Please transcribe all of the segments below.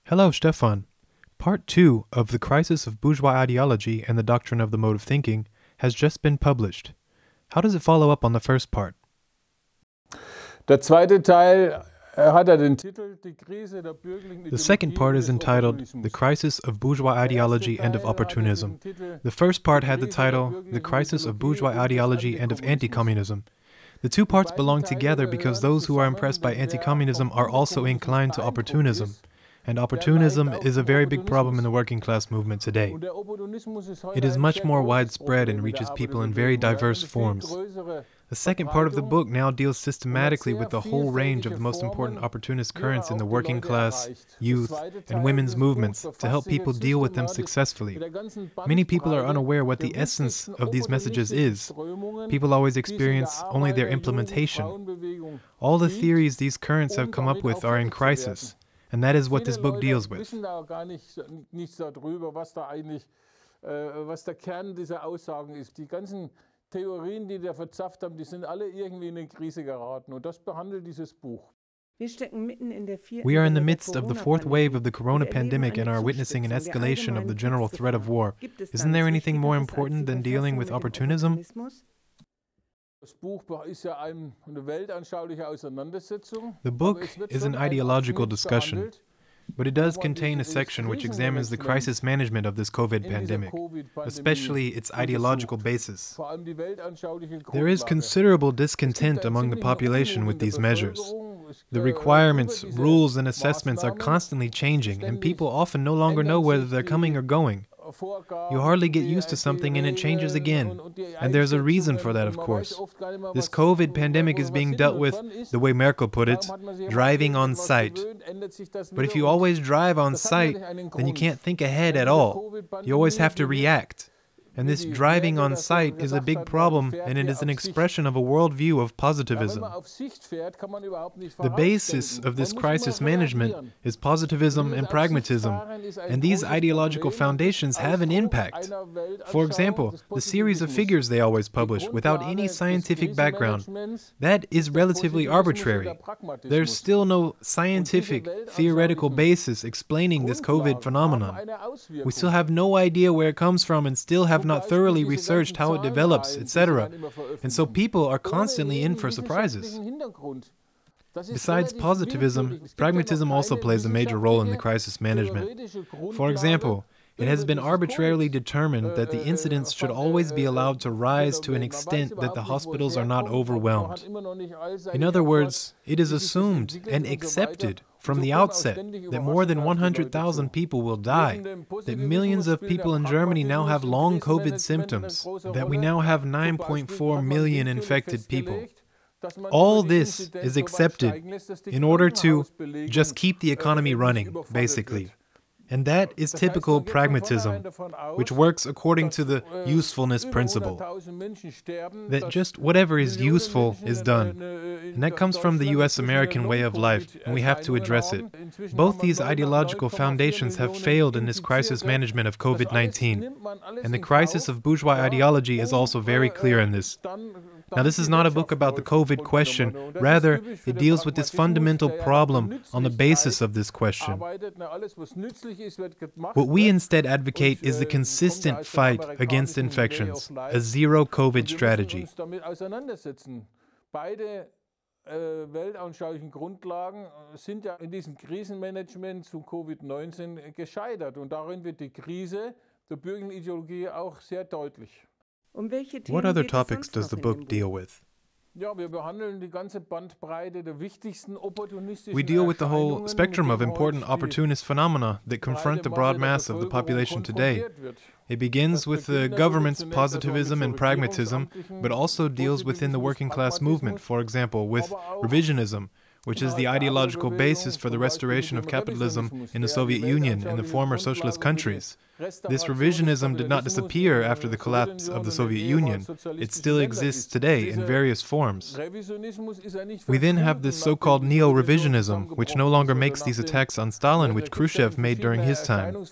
Hello, Stefan. Part 2 of The Crisis of Bourgeois Ideology and the Doctrine of the Mode of Thinking has just been published. How does it follow up on the first part? Der zweite Teil hat den Titel Die Krise der bürgerlichen Ideologie. The second part is entitled The Crisis of Bourgeois Ideology and of Opportunism. The first part had the title The Crisis of Bourgeois Ideology and of Anti-Communism. The two parts belong together because those who are impressed by anti-communism are also inclined to opportunism. And opportunism is a very big problem in the working class movement today. It is much more widespread and reaches people in very diverse forms. The second part of the book now deals systematically with the whole range of the most important opportunist currents in the working class, youth, and women's movements to help people deal with them successfully. Many people are unaware what the essence of these messages is. People always experience only their implementation. All the theories these currents have come up with are in crisis. And that is what this book deals with. Was der Kern dieser Aussagen ist. Die ganzen Theorien, die der verzapft haben, die sind alle irgendwie in eine Krise geraten. Und das behandelt dieses Buch. We are in the midst of the fourth wave of the corona pandemic and are witnessing an escalation of the general threat of war. Isn't there anything more important than dealing with opportunism? The book is an ideological discussion, but it does contain a section which examines the crisis management of this COVID pandemic, especially its ideological basis. There is considerable discontent among the population with these measures. The requirements, rules, and assessments are constantly changing, and people often no longer know whether they're coming or going. You hardly get used to something and it changes again. And there's a reason for that, of course. This COVID pandemic is being dealt with, the way Merkel put it, driving on sight. But if you always drive on sight, then you can't think ahead at all. You always have to react. And this driving on sight is a big problem, and it is an expression of a worldview of positivism. The basis of this crisis management is positivism and pragmatism, and these ideological foundations have an impact. For example, the series of figures they always publish without any scientific background, that is relatively arbitrary. There's still no scientific, theoretical basis explaining this COVID phenomenon. We still have no idea where it comes from and still have not thoroughly researched how it develops, etc. And so people are constantly in for surprises. Besides positivism, pragmatism also plays a major role in the crisis management. For example, it has been arbitrarily determined that the incidence should always be allowed to rise to an extent that the hospitals are not overwhelmed. In other words, it is assumed and accepted from the outset that more than 100,000 people will die, that millions of people in Germany now have long COVID symptoms, that we now have 9.4 million infected people. All this is accepted in order to just keep the economy running, basically. And that is typical pragmatism, which works according to the usefulness principle. That just whatever is useful is done. And that comes from the US-American way of life, and we have to address it. Both these ideological foundations have failed in this crisis management of COVID-19. And the crisis of bourgeois ideology is also very clear in this. Now, this is not a book about the COVID question. Rather, it deals with this fundamental problem on the basis of this question. What we instead advocate is the consistent fight against infections, a zero-COVID strategy. Beide weltanschaulichen Grundlagen sind ja in diesem Krisenmanagement zu Covid-19 gescheitert. Und darin wird die Krise der bürgerlichen Ideologie auch sehr deutlich. What other topics does the book deal with? We deal with the whole spectrum of important opportunist phenomena that confront the broad mass of the population today. It begins with the government's positivism and pragmatism, but also deals within the working class movement, for example, with revisionism, which is the ideological basis for the restoration of capitalism in the Soviet Union and the former socialist countries. This revisionism did not disappear after the collapse of the Soviet Union. It still exists today in various forms. We then have this so-called neo-revisionism, which no longer makes these attacks on Stalin, which Khrushchev made during his time.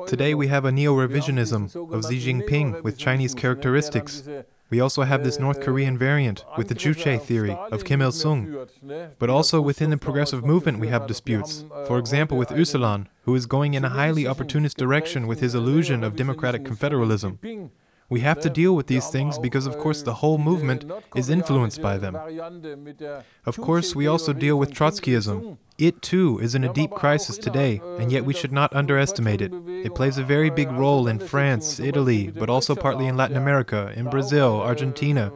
Today we have a neo-revisionism of Xi Jinping with Chinese characteristics. We also have this North Korean variant with the Juche theory of Kim Il-sung. But also within the progressive movement we have disputes. For example, with Öcalan, who is going in a highly opportunist direction with his illusion of democratic confederalism. We have to deal with these things because, of course, the whole movement is influenced by them. Of course, we also deal with Trotskyism. It, too, is in a deep crisis today, and yet we should not underestimate it. It plays a very big role in France, Italy, but also partly in Latin America, in Brazil, Argentina.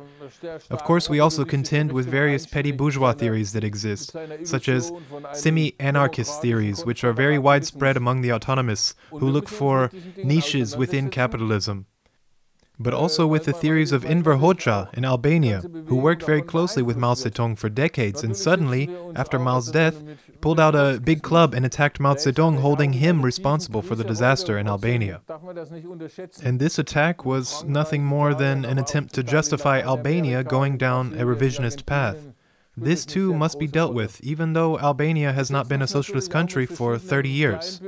Of course, we also contend with various petty bourgeois theories that exist, such as semi-anarchist theories, which are very widespread among the autonomists, who look for niches within capitalism. But also with the theories of Enver Hoxha in Albania, who worked very closely with Mao Zedong for decades, and suddenly, after Mao's death, pulled out a big club and attacked Mao Zedong, holding him responsible for the disaster in Albania. And this attack was nothing more than an attempt to justify Albania going down a revisionist path. This too must be dealt with, even though Albania has not been a socialist country for 30 years.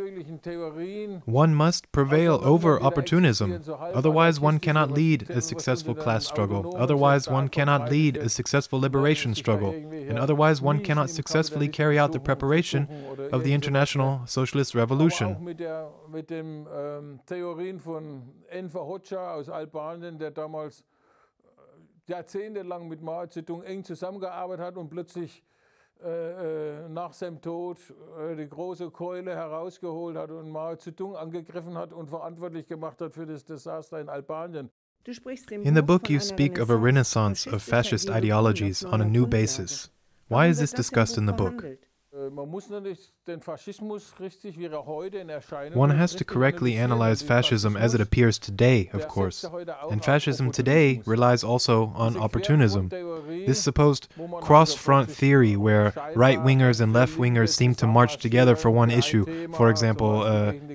One must prevail over opportunism, otherwise one cannot lead a successful class struggle, otherwise one cannot lead a successful liberation struggle, and otherwise one cannot successfully carry out the preparation of the international socialist revolution. Mit den Theorien von Enver Hoxha aus Albanien, der damals jahrzehntelang mit Mao Zedong eng zusammengearbeitet hat und plötzlich nach seinem Tod die große Keule herausgeholt hat und Mao Zedong angegriffen hat und verantwortlich gemacht hat für das Desaster in Albanien. In the book you speak of a renaissance of fascist ideologies on a new basis. Why is this discussed in the book? One has to correctly analyze fascism as it appears today, of course. And fascism today relies also on opportunism. This supposed cross-front theory where right-wingers and left-wingers seem to march together for one issue, for example,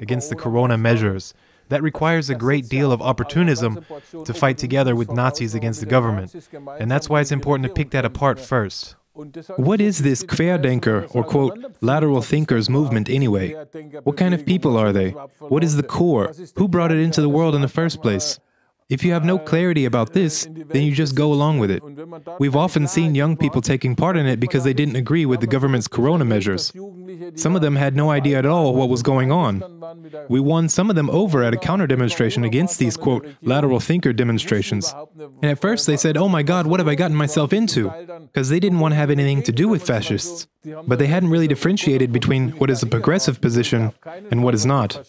against the corona measures. That requires a great deal of opportunism to fight together with Nazis against the government. And that's why it's important to pick that apart first. What is this Querdenker or, quote, lateral thinkers movement anyway? What kind of people are they? What is the core? Who brought it into the world in the first place? If you have no clarity about this, then you just go along with it. We've often seen young people taking part in it because they didn't agree with the government's corona measures. Some of them had no idea at all what was going on. We won some of them over at a counter-demonstration against these, quote, lateral thinker demonstrations. And at first they said, oh my God, what have I gotten myself into? Because they didn't want to have anything to do with fascists. But they hadn't really differentiated between what is a progressive position and what is not.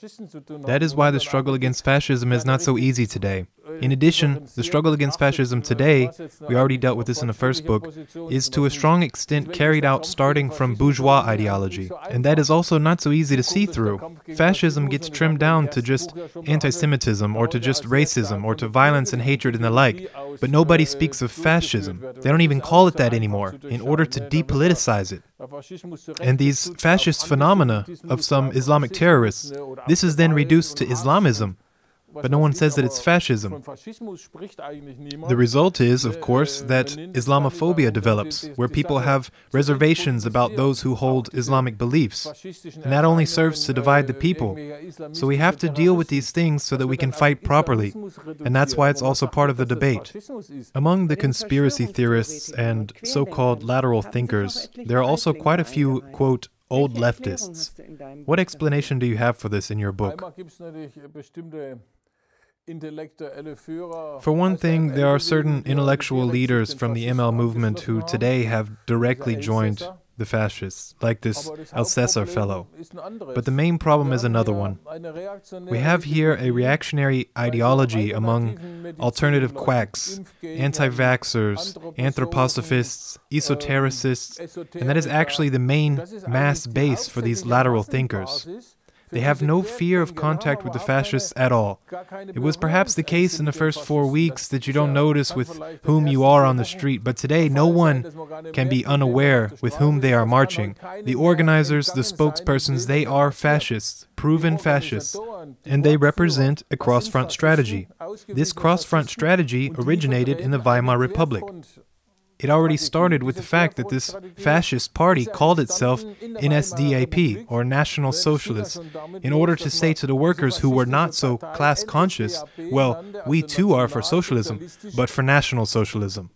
That is why the struggle against fascism is not so easy today. In addition, the struggle against fascism today, we already dealt with this in the first book, is to a strong extent carried out starting from bourgeois ideology. And that is also not so easy to see through. Fascism gets trimmed down to just anti-Semitism or to just racism or to violence and hatred and the like. But nobody speaks of fascism. They don't even call it that anymore, in order to depoliticize it. And these fascist phenomena of some Islamic terrorists, this is then reduced to Islamism. But no one says that it's fascism. The result is, of course, that Islamophobia develops, where people have reservations about those who hold Islamic beliefs. And that only serves to divide the people. So we have to deal with these things so that we can fight properly. And that's why it's also part of the debate. Among the conspiracy theorists and so-called lateral thinkers, there are also quite a few, quote, old leftists. What explanation do you have for this in your book? For one thing, there are certain intellectual leaders from the ML movement who today have directly joined the fascists, like this Alcesser fellow. But the main problem is another one. We have here a reactionary ideology among alternative quacks, anti-vaxxers, anthroposophists, esotericists, and that is actually the main mass base for these lateral thinkers. They have no fear of contact with the fascists at all. It was perhaps the case in the first 4 weeks that you don't notice with whom you are on the street, but today no one can be unaware with whom they are marching. The organizers, the spokespersons, they are fascists, proven fascists, and they represent a cross-front strategy. This cross-front strategy originated in the Weimar Republic. It already started with the fact that this fascist party called itself NSDAP, or National Socialists, in order to say to the workers who were not so class-conscious, well, we too are for socialism, but for National Socialism.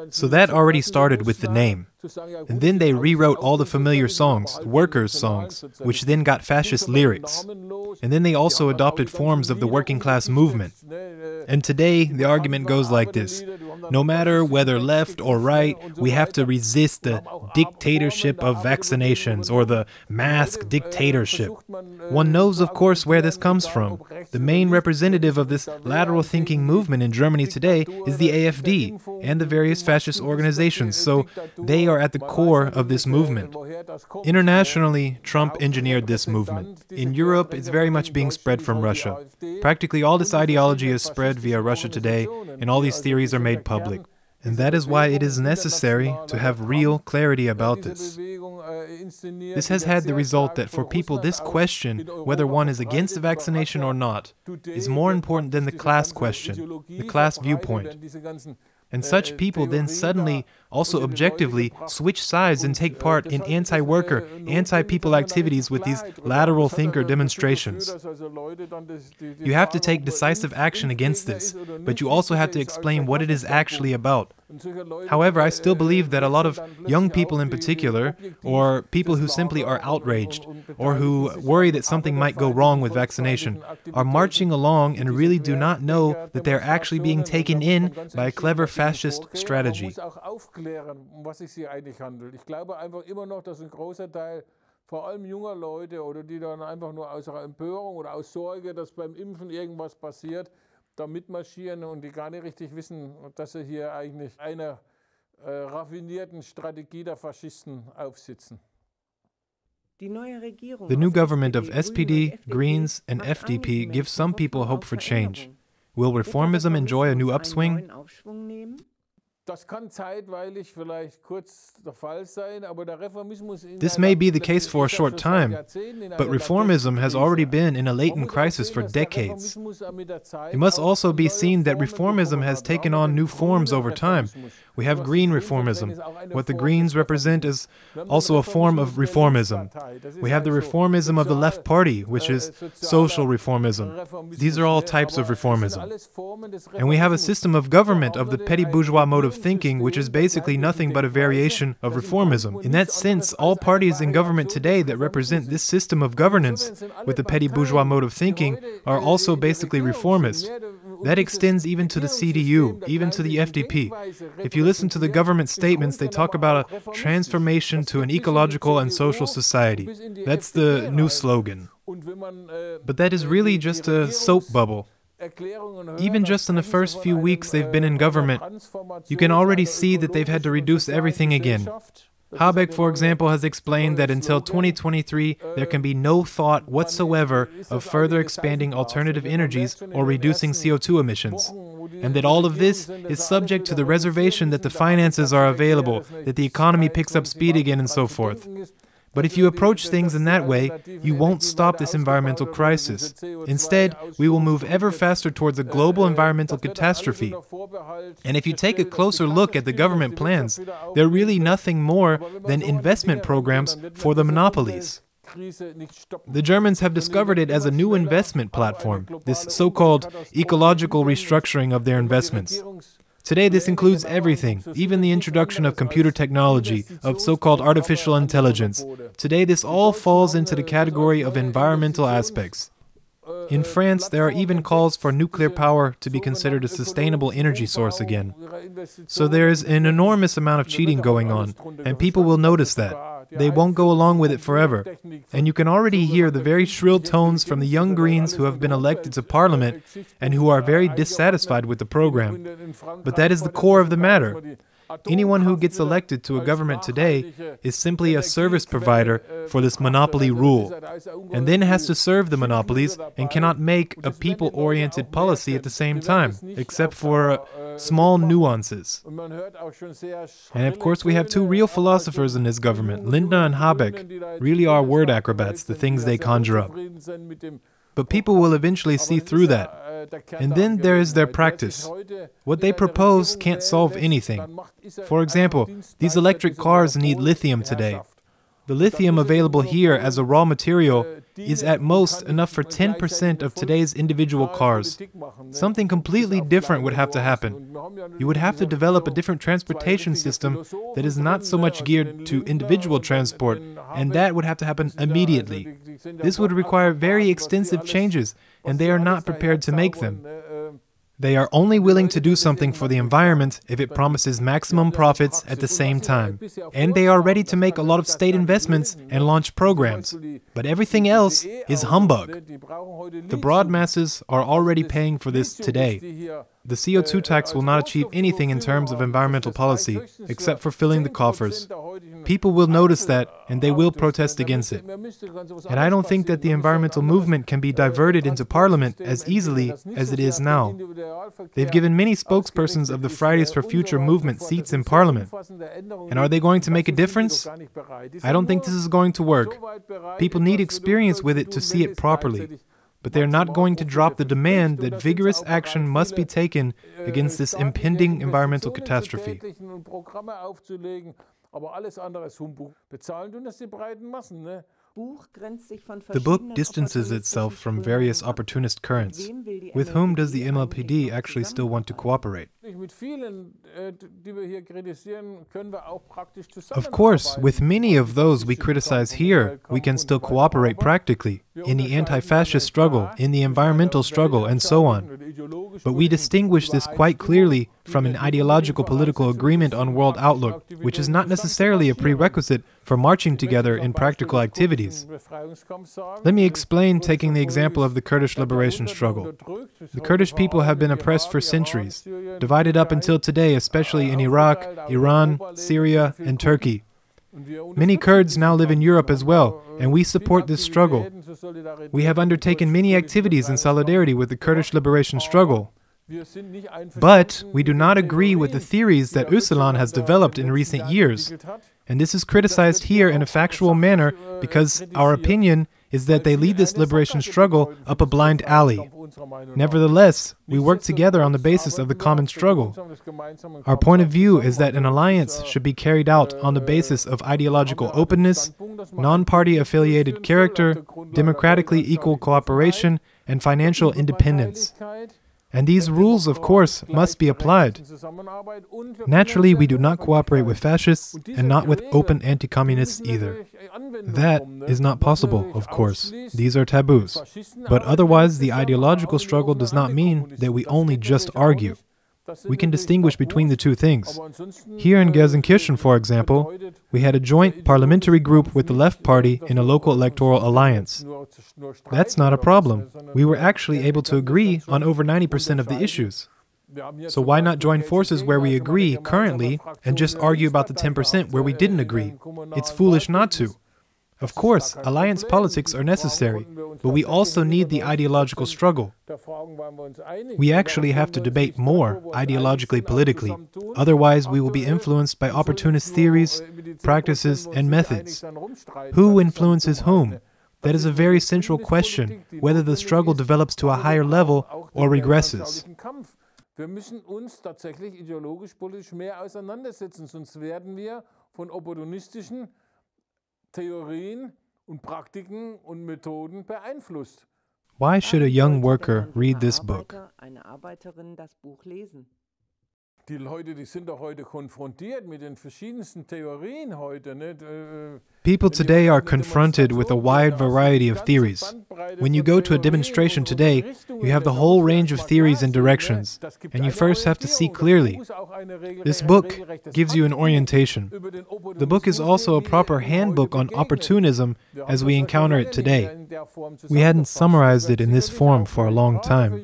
So that already started with the name. And then they rewrote all the familiar songs, workers' songs, which then got fascist lyrics. And then they also adopted forms of the working class movement. And today, the argument goes like this. No matter whether left or right, we have to resist the dictatorship of vaccinations or the mask dictatorship. One knows, of course, where this comes from. The main representative of this lateral thinking movement in Germany today is the AfD and the various fascist organizations, so they are at the core of this movement. Internationally, Trump engineered this movement. In Europe, it's very much being spread from Russia. Practically all this ideology is spread via Russia today, and all these theories are made public. And that is why it is necessary to have real clarity about this. This has had the result that for people, this question, whether one is against the vaccination or not, is more important than the class question, the class viewpoint. And such people then suddenly, also objectively, switch sides and take part in anti-worker, anti-people activities with these lateral thinker demonstrations. You have to take decisive action against this, but you also have to explain what it is actually about. However, I still believe that a lot of young people in particular, or people who simply are outraged, or who worry that something might go wrong with vaccination, are marching along and really do not know that they are actually being taken in by a clever fascist strategy. Vor allem junger Leute oder die dann einfach nur aus einer Empörung oder aus Sorge, dass beim Impfen irgendwas passiert, da mitmarschieren und die gar nicht richtig wissen, dass sie hier eigentlich einer raffinierten Strategie der Faschisten aufsitzen. The new government of SPD, Greens, and FDP gives some people hope for change. Will reformism enjoy a new upswing? This may be the case for a short time, but reformism has already been in a latent crisis for decades. It must also be seen that reformism has taken on new forms over time. We have green reformism. What the Greens represent is also a form of reformism. We have the reformism of the left party, which is social reformism. These are all types of reformism. And we have a system of government of the petty bourgeois mode of thinking, which is basically nothing but a variation of reformism. In that sense, all parties in government today that represent this system of governance with the petty bourgeois mode of thinking are also basically reformist. That extends even to the CDU, even to the FDP. If you listen to the government statements, they talk about a transformation to an ecological and social society. That's the new slogan. But that is really just a soap bubble. Even just in the first few weeks they've been in government, you can already see that they've had to reduce everything again. Habeck, for example, has explained that until 2023, there can be no thought whatsoever of further expanding alternative energies or reducing CO2 emissions. And that all of this is subject to the reservation that the finances are available, that the economy picks up speed again and so forth. But if you approach things in that way, you won't stop this environmental crisis. Instead, we will move ever faster towards a global environmental catastrophe. And if you take a closer look at the government plans, they're really nothing more than investment programs for the monopolies. The Germans have discovered it as a new investment platform, this so-called ecological restructuring of their investments. Today this includes everything, even the introduction of computer technology, of so-called artificial intelligence. Today this all falls into the category of environmental aspects. In France, there are even calls for nuclear power to be considered a sustainable energy source again. So there is an enormous amount of cheating going on, and people will notice that. They won't go along with it forever. And you can already hear the very shrill tones from the young Greens who have been elected to parliament and who are very dissatisfied with the program. But that is the core of the matter. Anyone who gets elected to a government today is simply a service provider for this monopoly rule, and then has to serve the monopolies and cannot make a people-oriented policy at the same time, except for small nuances. And of course we have two real philosophers in this government, Lindner and Habeck, really are word acrobats, the things they conjure up. but people will eventually see through that. And then there is their practice. What they propose can't solve anything. For example, these electric cars need lithium today. The lithium available here as a raw material is at most enough for 10% of today's individual cars. Something completely different would have to happen. You would have to develop a different transportation system that is not so much geared to individual transport, and that would have to happen immediately. This would require very extensive changes, and they are not prepared to make them. They are only willing to do something for the environment if it promises maximum profits at the same time. And they are ready to make a lot of state investments and launch programs. But everything else is humbug. The broad masses are already paying for this today. The CO2 tax will not achieve anything in terms of environmental policy, except for filling the coffers. People will notice that, and they will protest against it. And I don't think that the environmental movement can be diverted into parliament as easily as it is now. They've given many spokespersons of the Fridays for Future movement seats in parliament. And are they going to make a difference? I don't think this is going to work. People need experience with it to see it properly. But they are not going to drop the demand that vigorous action must be taken against this impending environmental catastrophe. The book distances itself from various opportunist currents. With whom does the MLPD actually still want to cooperate? Of course, with many of those we criticize here, we can still cooperate practically, in the anti-fascist struggle, in the environmental struggle, and so on. But we distinguish this quite clearly from an ideological political agreement on world outlook, which is not necessarily a prerequisite for marching together in practical activities. Let me explain, taking the example of the Kurdish liberation struggle. The Kurdish people have been oppressed for centuries, divided up until today, especially in Iraq, Iran, Syria, and Turkey. Many Kurds now live in Europe as well, and we support this struggle. We have undertaken many activities in solidarity with the Kurdish liberation struggle. But we do not agree with the theories that Öcalan has developed in recent years. And this is criticized here in a factual manner because our opinion is that they lead this liberation struggle up a blind alley. Nevertheless, we work together on the basis of the common struggle. Our point of view is that an alliance should be carried out on the basis of ideological openness, non-party affiliated character, democratically equal cooperation, and financial independence. And these rules, of course, must be applied. Naturally, we do not cooperate with fascists and not with open anti-communists either. That is not possible, of course. These are taboos. But otherwise, the ideological struggle does not mean that we only just argue. We can distinguish between the two things. Here in Gelsenkirchen, for example, we had a joint parliamentary group with the Left Party in a local electoral alliance. That's not a problem. We were actually able to agree on over 90% of the issues. So why not join forces where we agree currently and just argue about the 10% where we didn't agree? It's foolish not to. Of course, alliance politics are necessary, but we also need the ideological struggle. We actually have to debate more, ideologically, politically. Otherwise, we will be influenced by opportunist theories, practices, and methods. Who influences whom? That is a very central question, whether the struggle develops to a higher level or regresses. Wir müssen uns tatsächlich ideologisch-politisch mehr auseinandersetzen, sonst werden wir von opportunistischen Theorien und Praktiken und Methoden beeinflusst. Why should a young worker read this book? Die Leute, die sind doch heute konfrontiert mit den verschiedensten Theorien heute, nicht? People today are confronted with a wide variety of theories. When you go to a demonstration today, you have the whole range of theories and directions, and you first have to see clearly. This book gives you an orientation. The book is also a proper handbook on opportunism as we encounter it today. We hadn't summarized it in this form for a long time.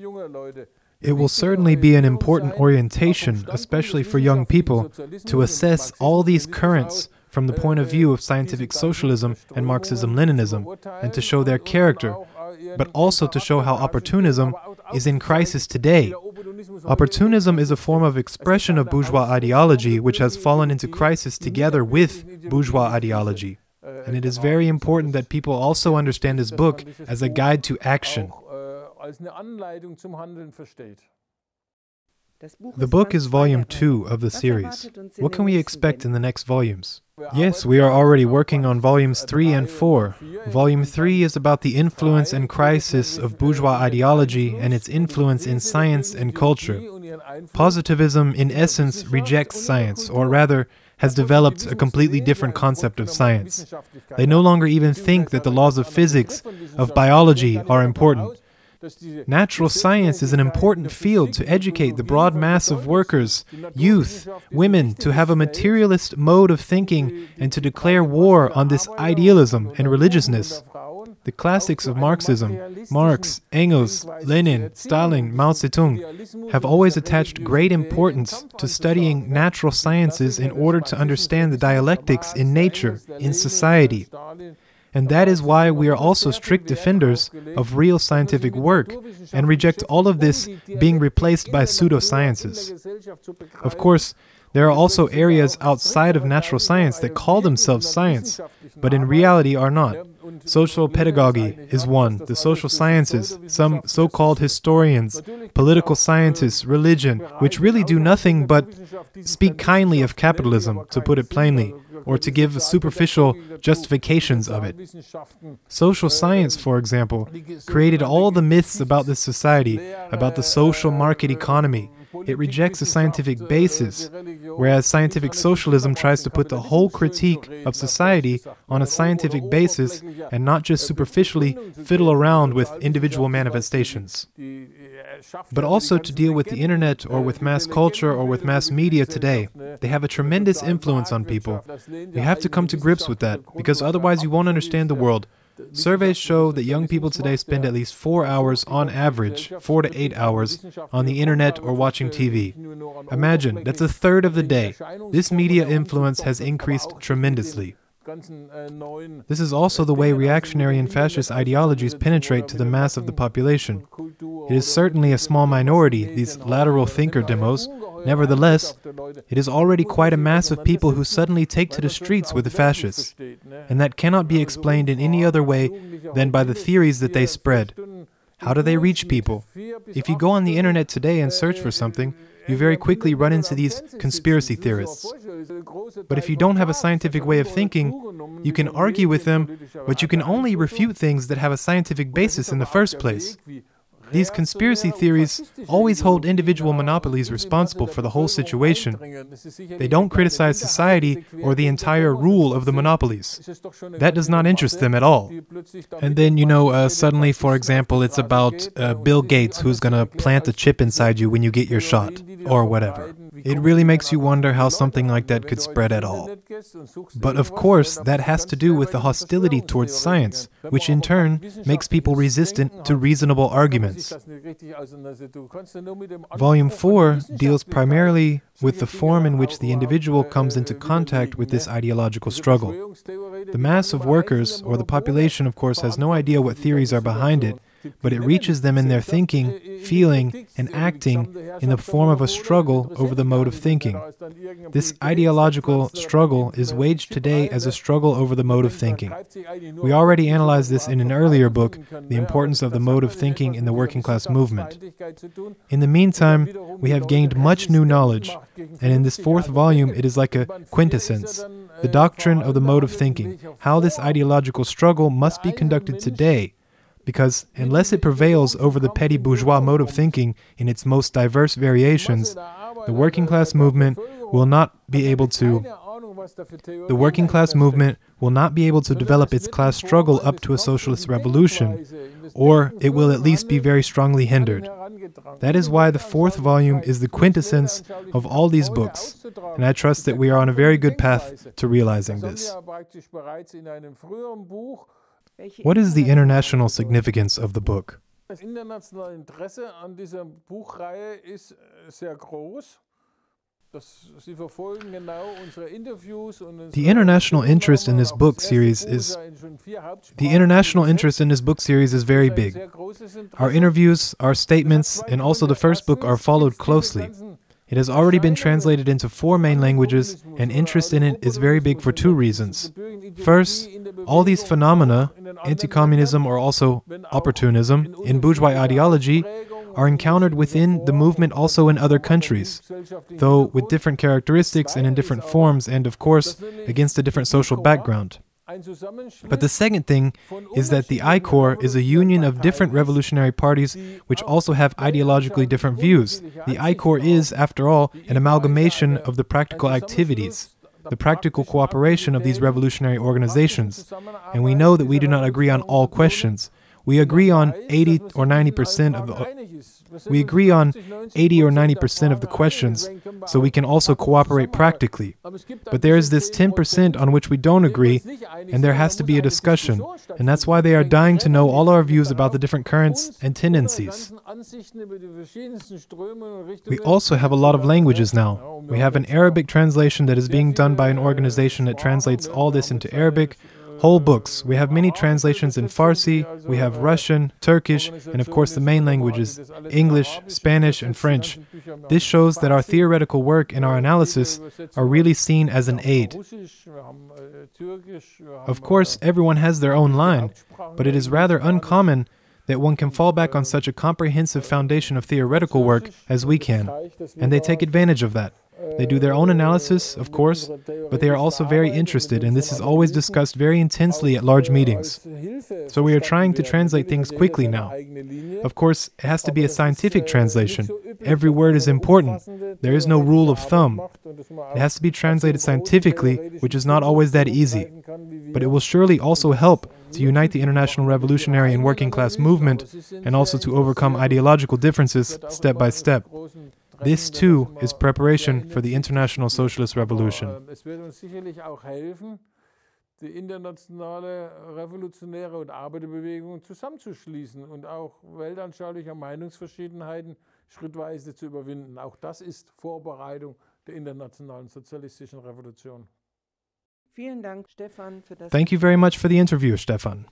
It will certainly be an important orientation, especially for young people, to assess all these currents from the point of view of scientific socialism and Marxism-Leninism, and to show their character, but also to show how opportunism is in crisis today. Opportunism is a form of expression of bourgeois ideology which has fallen into crisis together with bourgeois ideology. And it is very important that people also understand this book as a guide to action. The book is volume 2 of the series. What can we expect in the next volumes? Yes, we are already working on volumes 3 and 4. Volume 3 is about the influence and crisis of bourgeois ideology and its influence in science and culture. Positivism, in essence, rejects science, or rather, has developed a completely different concept of science. They no longer even think that the laws of physics, of biology, are important. Natural science is an important field to educate the broad mass of workers, youth, women, to have a materialist mode of thinking and to declare war on this idealism and religiousness. The classics of Marxism, Marx, Engels, Lenin, Stalin, Mao Zedong, have always attached great importance to studying natural sciences in order to understand the dialectics in nature, in society. And that is why we are also strict defenders of real scientific work and reject all of this being replaced by pseudosciences. Of course, there are also areas outside of natural science that call themselves science, but in reality are not. Social pedagogy is one, the social sciences, some so-called historians, political scientists, religion, which really do nothing but speak kindly of capitalism, to put it plainly, or to give superficial justifications of it. Social science, for example, created all the myths about this society, about the social market economy. It rejects a scientific basis, whereas scientific socialism tries to put the whole critique of society on a scientific basis and not just superficially fiddle around with individual manifestations. But also to deal with the internet or with mass culture or with mass media today. They have a tremendous influence on people. We have to come to grips with that, because otherwise you won't understand the world. Surveys show that young people today spend at least 4 hours on average, 4 to 8 hours, on the internet or watching TV. Imagine, that's a third of the day. This media influence has increased tremendously. This is also the way reactionary and fascist ideologies penetrate to the mass of the population. It is certainly a small minority, these lateral thinker demos. Nevertheless, it is already quite a mass of people who suddenly take to the streets with the fascists, and that cannot be explained in any other way than by the theories that they spread. How do they reach people? If you go on the internet today and search for something, you very quickly run into these conspiracy theorists. But if you don't have a scientific way of thinking, you can argue with them, but you can only refute things that have a scientific basis in the first place. These conspiracy theories always hold individual monopolies responsible for the whole situation. They don't criticize society or the entire rule of the monopolies. That does not interest them at all. And then, suddenly, for example, it's about Bill Gates who's going to plant a chip inside you when you get your shot, or whatever. It really makes you wonder how something like that could spread at all. But of course, that has to do with the hostility towards science, which in turn makes people resistant to reasonable arguments. Volume 4 deals primarily with the form in which the individual comes into contact with this ideological struggle. The mass of workers, or the population, of course, has no idea what theories are behind it, but it reaches them in their thinking, feeling, and acting in the form of a struggle over the mode of thinking. This ideological struggle is waged today as a struggle over the mode of thinking. We already analyzed this in an earlier book, The Importance of the Mode of Thinking in the Working Class Movement. In the meantime, we have gained much new knowledge, and in this 4th volume it is like a quintessence, the doctrine of the mode of thinking, how this ideological struggle must be conducted today, because unless it prevails over the petty bourgeois mode of thinking in its most diverse variations, the working class movement will not be able to develop its class struggle up to a socialist revolution, or it will at least be very strongly hindered. That is why the 4th volume is the quintessence of all these books, and I trust that we are on a very good path to realizing this. What is the international significance of the book? The international interest in this book series is very big. Our interviews, our statements, and also the first book are followed closely. It has already been translated into 4 main languages, and interest in it is very big for 2 reasons. First, all these phenomena, anti-communism or also opportunism, in bourgeois ideology, are encountered within the movement also in other countries, though with different characteristics and in different forms and, of course, against a different social background. But the second thing is that the I-Corps is a union of different revolutionary parties which also have ideologically different views. The I-Corps is, after all, an amalgamation of the practical activities, the practical cooperation of these revolutionary organizations. And we know that we do not agree on all questions. We agree on 80 or 90% of the questions, so we can also cooperate practically. But there is this 10% on which we don't agree, and there has to be a discussion, and that's why they are dying to know all our views about the different currents and tendencies. We also have a lot of languages now. We have an Arabic translation that is being done by an organization that translates all this into Arabic. Whole books. We have many translations in Farsi, we have Russian, Turkish, and of course the main languages, English, Spanish, and French. This shows that our theoretical work and our analysis are really seen as an aid. Of course, everyone has their own line, but it is rather uncommon that one can fall back on such a comprehensive foundation of theoretical work as we can, and they take advantage of that. They do their own analysis, of course, but they are also very interested, and this is always discussed very intensely at large meetings. So we are trying to translate things quickly now. Of course, it has to be a scientific translation. Every word is important. There is no rule of thumb. It has to be translated scientifically, which is not always that easy. But it will surely also help to unite the international revolutionary and working class movement, and also to overcome ideological differences step by step. This, too, is preparation for the international socialist revolution. Es wird uns sicherlich auch helfen, die internationale revolutionäre und Arbeiterbewegung zusammenzuschließen und auch weltanschauliche Meinungsverschiedenheiten schrittweise zu überwinden. Auch das ist Vorbereitung der internationalen sozialistischen Revolution. Thank you very much for the interview, Stefan.